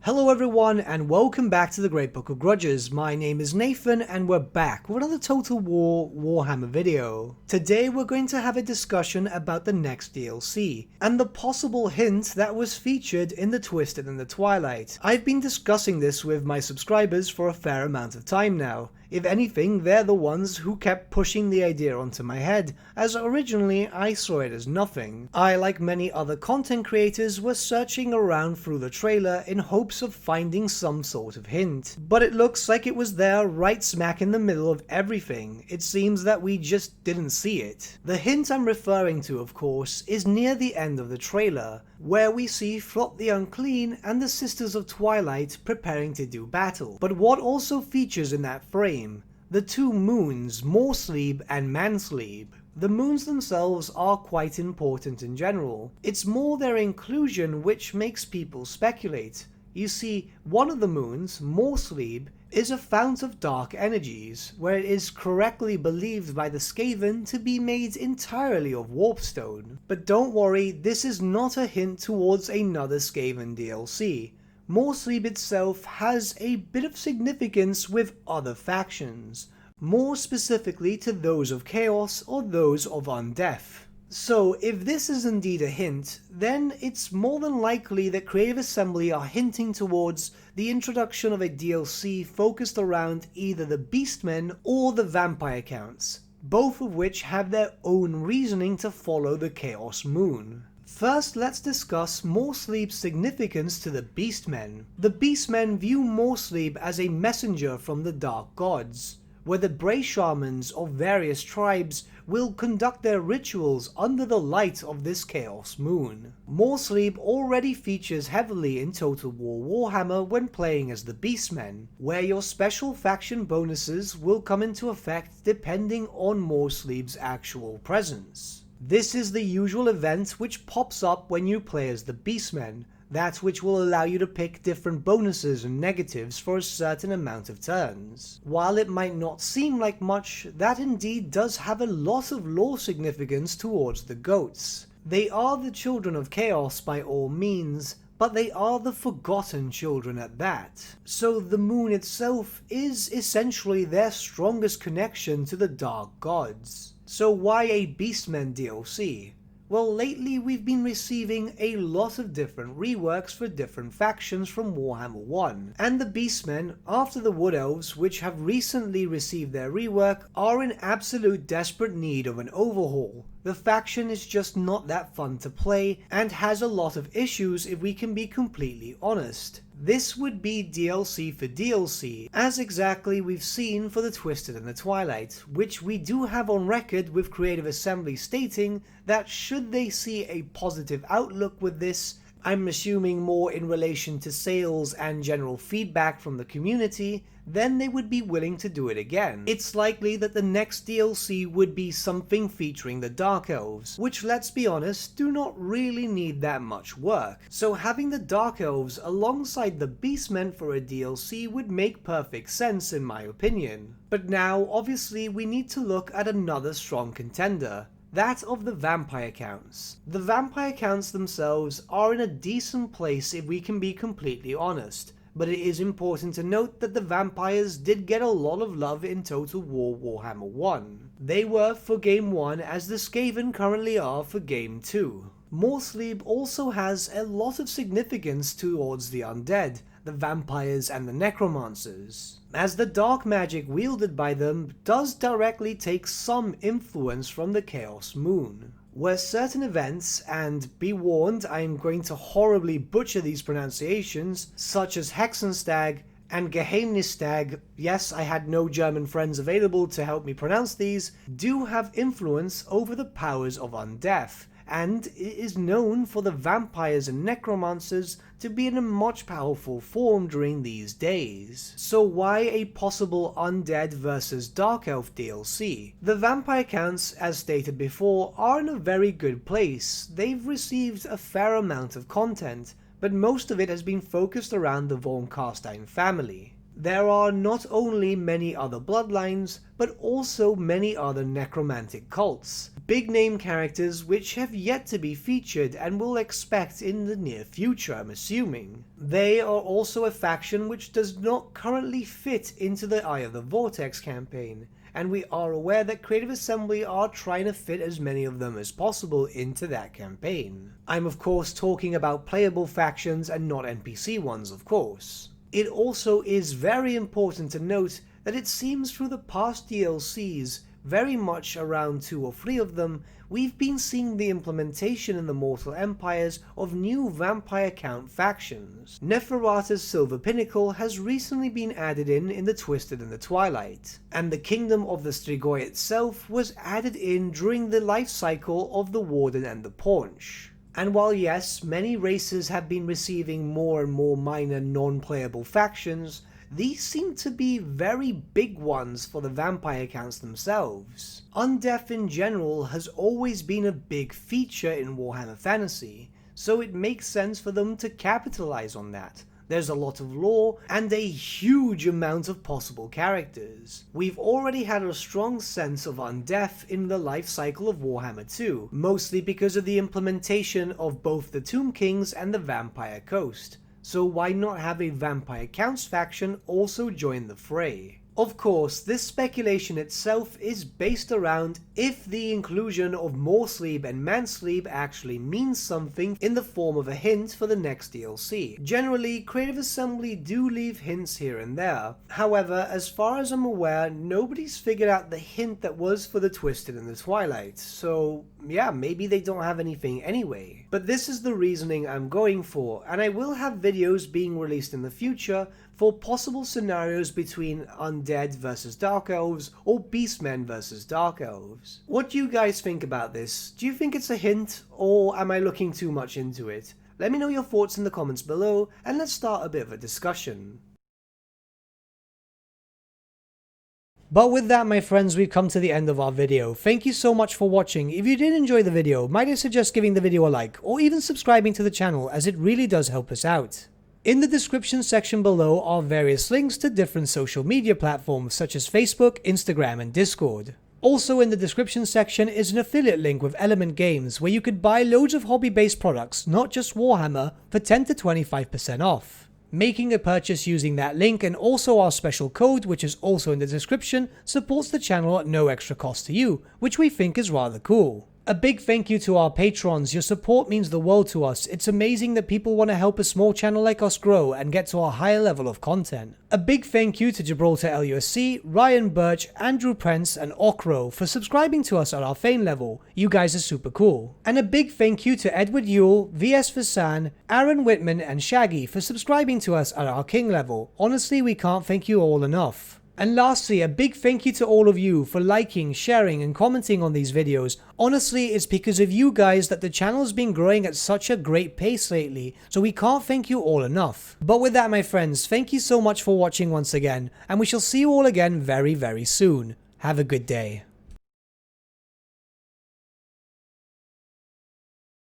Hello everyone and welcome back to the Great Book of Grudges. My name is Nathan and we're back with another Total War Warhammer video. Today we're going to have a discussion about the next DLC and the possible hint that was featured in the Twisted and the Twilight. I've been discussing this with my subscribers for a fair amount of time now. If anything, they're the ones who kept pushing the idea onto my head, as originally I saw it as nothing. I, like many other content creators, was searching around through the trailer in hopes of finding some sort of hint. But it looks like it was there right smack in the middle of everything. It seems that we just didn't see it. The hint I'm referring to, of course, is near the end of the trailer, where we see Flop the Unclean and the Sisters of Twilight preparing to do battle. But what also features in that frame? The two moons, Morsleep and Mansleep. The moons themselves are quite important in general. It's more their inclusion which makes people speculate. You see, one of the moons, Morsleep, is a fount of dark energies, where it is correctly believed by the Skaven to be made entirely of warpstone. But don't worry, this is not a hint towards another Skaven DLC. Morsleep itself has a bit of significance with other factions, more specifically to those of Chaos or those of Undeath. So if this is indeed a hint, then it's more than likely that Creative Assembly are hinting towards the introduction of a DLC focused around either the Beastmen or the Vampire Counts, both of which have their own reasoning to follow the Chaos Moon. First, let's discuss Morsleep's significance to the Beastmen. The Beastmen view Morsleep as a messenger from the Dark Gods, where the Bray Shamans of various tribes will conduct their rituals under the light of this Chaos Moon. Morsleep already features heavily in Total War Warhammer when playing as the Beastmen, where your special faction bonuses will come into effect depending on Morsleep's actual presence. This is the usual event which pops up when you play as the Beastmen, that which will allow you to pick different bonuses and negatives for a certain amount of turns. While it might not seem like much, that indeed does have a lot of lore significance towards the goats. They are the children of Chaos by all means, but they are the forgotten children at that. So the moon itself is essentially their strongest connection to the Dark Gods. So why a Beastmen DLC? Well, lately we've been receiving a lot of different reworks for different factions from Warhammer 1, and the Beastmen, after the Wood Elves, which have recently received their rework, are in absolute desperate need of an overhaul. The faction is just not that fun to play, and has a lot of issues if we can be completely honest. This would be DLC for DLC, as exactly we've seen for the Twisted and the Twilight, which we do have on record with Creative Assembly stating that should they see a positive outlook with this, I'm assuming more in relation to sales and general feedback from the community, then they would be willing to do it again. It's likely that the next DLC would be something featuring the Dark Elves, which, let's be honest, do not really need that much work. So having the Dark Elves alongside the Beastmen for a DLC would make perfect sense in my opinion. But now, obviously, we need to look at another strong contender. That of the Vampire Counts. The Vampire Counts themselves are in a decent place if we can be completely honest, but it is important to note that the vampires did get a lot of love in Total War Warhammer 1. They were for Game 1 as the Skaven currently are for Game 2. Morsleep also has a lot of significance towards the undead, the vampires and the necromancers, as the dark magic wielded by them does directly take some influence from the Chaos Moon, where certain events, and be warned I am going to horribly butcher these pronunciations, such as Hexenstag and Geheimnisstag, yes, I had no German friends available to help me pronounce these, do have influence over the powers of undeath, and it is known for the vampires and necromancers to be in a much powerful form during these days. So why a possible Undead versus Dark Elf DLC? The Vampire Counts, as stated before, are in a very good place. They've received a fair amount of content, but most of it has been focused around the Von Carstein family. There are not only many other bloodlines, but also many other necromantic cults, big name characters which have yet to be featured and will expect in the near future, I'm assuming. They are also a faction which does not currently fit into the Eye of the Vortex campaign, and we are aware that Creative Assembly are trying to fit as many of them as possible into that campaign. I'm of course talking about playable factions and not NPC ones, of course. It also is very important to note that it seems through the past DLCs, very much around 2 or 3 of them, we've been seeing the implementation in the Mortal Empires of new Vampire Count factions. Neferata's Silver Pinnacle has recently been added in the Twisted and the Twilight, and the Kingdom of the Strigoi itself was added in during the life cycle of the Warden and the Paunch. And while yes, many races have been receiving more and more minor non-playable factions, these seem to be very big ones for the vampire counts themselves. Undeath in general has always been a big feature in Warhammer Fantasy, so it makes sense for them to capitalize on that. There's a lot of lore and a huge amount of possible characters. We've already had a strong sense of undeath in the life cycle of Warhammer 2, mostly because of the implementation of both the Tomb Kings and the Vampire Coast. So why not have a Vampire Counts faction also join the fray? Of course, this speculation itself is based around if the inclusion of Morsleep and Mansleep actually means something in the form of a hint for the next DLC. Generally, Creative Assembly do leave hints here and there. However, as far as I'm aware, nobody's figured out the hint that was for the Twisted and the Twilight, so yeah, maybe they don't have anything anyway. But this is the reasoning I'm going for, and I will have videos being released in the future for possible scenarios between Undead versus Dark Elves or Beastmen versus Dark Elves. What do you guys think about this? Do you think it's a hint, or am I looking too much into it? Let me know your thoughts in the comments below, and let's start a bit of a discussion. But with that, my friends, we've come to the end of our video. Thank you so much for watching. If you did enjoy the video, might I suggest giving the video a like, or even subscribing to the channel, as it really does help us out. In the description section below are various links to different social media platforms such as Facebook, Instagram, and Discord. Also in the description section is an affiliate link with Element Games where you could buy loads of hobby-based products, not just Warhammer, for 10 to 25% off. Making a purchase using that link and also our special code, which is also in the description, supports the channel at no extra cost to you, which we think is rather cool. A big thank you to our patrons. Your support means the world to us. It's amazing that people want to help a small channel like us grow and get to a higher level of content. A big thank you to Gibraltar LUSC, Ryan Bertsche, Andrew Prince, and Okro for subscribing to us at our Fane level. You guys are super cool. And a big thank you to Edward Yule, VS Vasan, Aaron Whitman, and Shaggy for subscribing to us at our King level. Honestly, we can't thank you all enough. And lastly, a big thank you to all of you for liking, sharing, and commenting on these videos. Honestly, it's because of you guys that the channel has been growing at such a great pace lately, so we can't thank you all enough. But with that, my friends, thank you so much for watching once again, and we shall see you all again very, very soon. Have a good day.